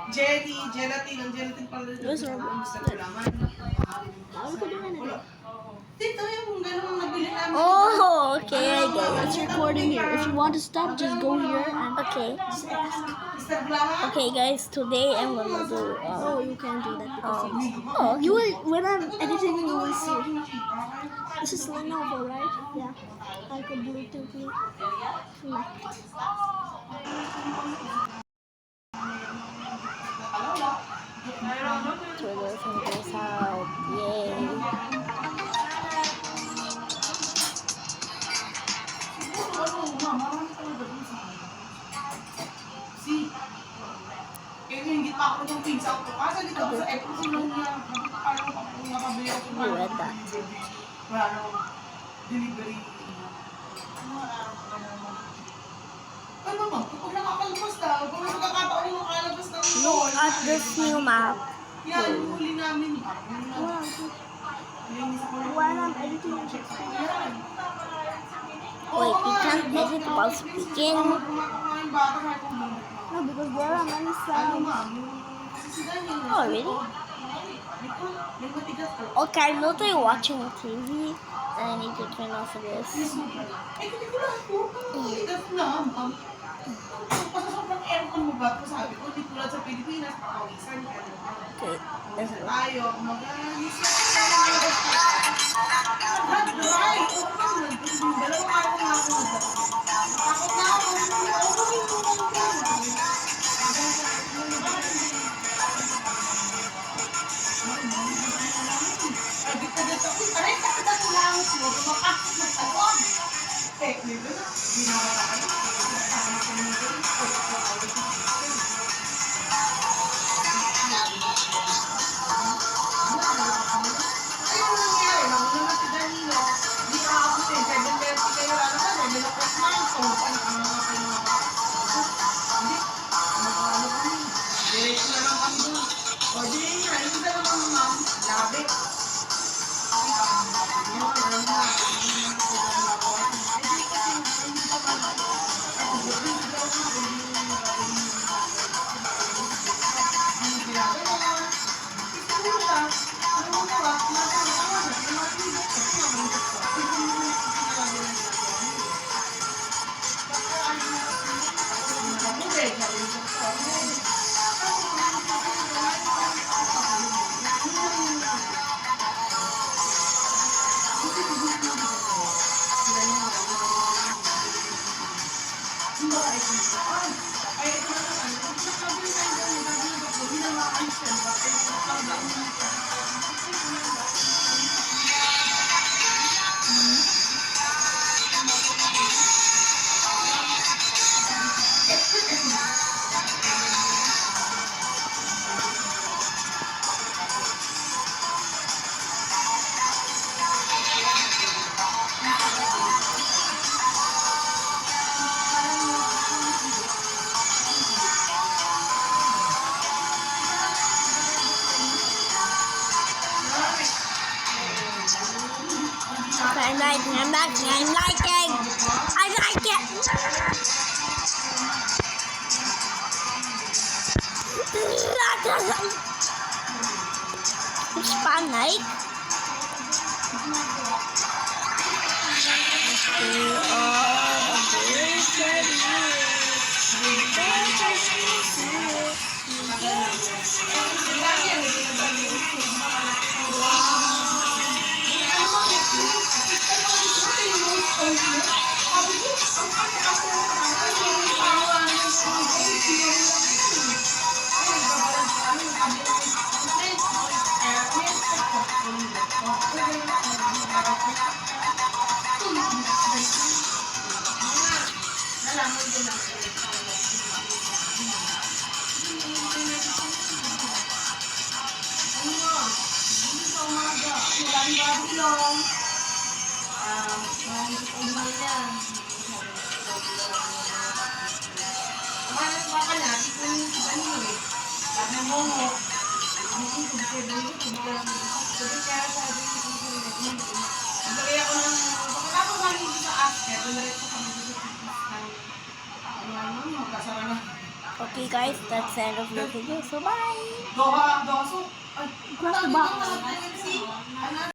Jelly, gelatin. Ang gelatin pala dito. Those are Gusto ko laman. Dito yung ganun nabili namin. Oh, okay, I get it. It's recording here. If you want to stop, just go here and okay. Mr. Glawa? Okay, guys. Today I'm gonna do. Oh, you can't do that because Oh, you will. When I'm editing, you will see. This is Lenovo, right? Yeah. I could Bluetooth it. Turn those fingers out. Yay. Kaya hindi pa ako ng pizza ko. Kasi dito ako sa April lang niya. Paano ako nakabili ako ng You read that. wala namang delivery. Ano ba? Kapag nakakalabas na, kung may magkakataon yung nakalabas na Look at this new map. yan, huli namin. When I'm editing, wait, you can't edit while speaking. No, because there are many sounds. Oh, really? Okay, I know they're watching TV, and I need to turn off this. Sobrang aircon mo ba? Sabi ko, di tulad sa Pilipinas, pakawisan ka. Okay, that's it. Tayo, mag-alis na dry. Dalawang araw na ako. Takot na ako. Agit-agit ako. Aray, takot na lang ako. Tumakakot na tawag. Dito na. Hindi na I'm liking it. I like it. It's fun, right? Okay guys, that's the end of the video. So bye! Doha, so, Cross the box. see?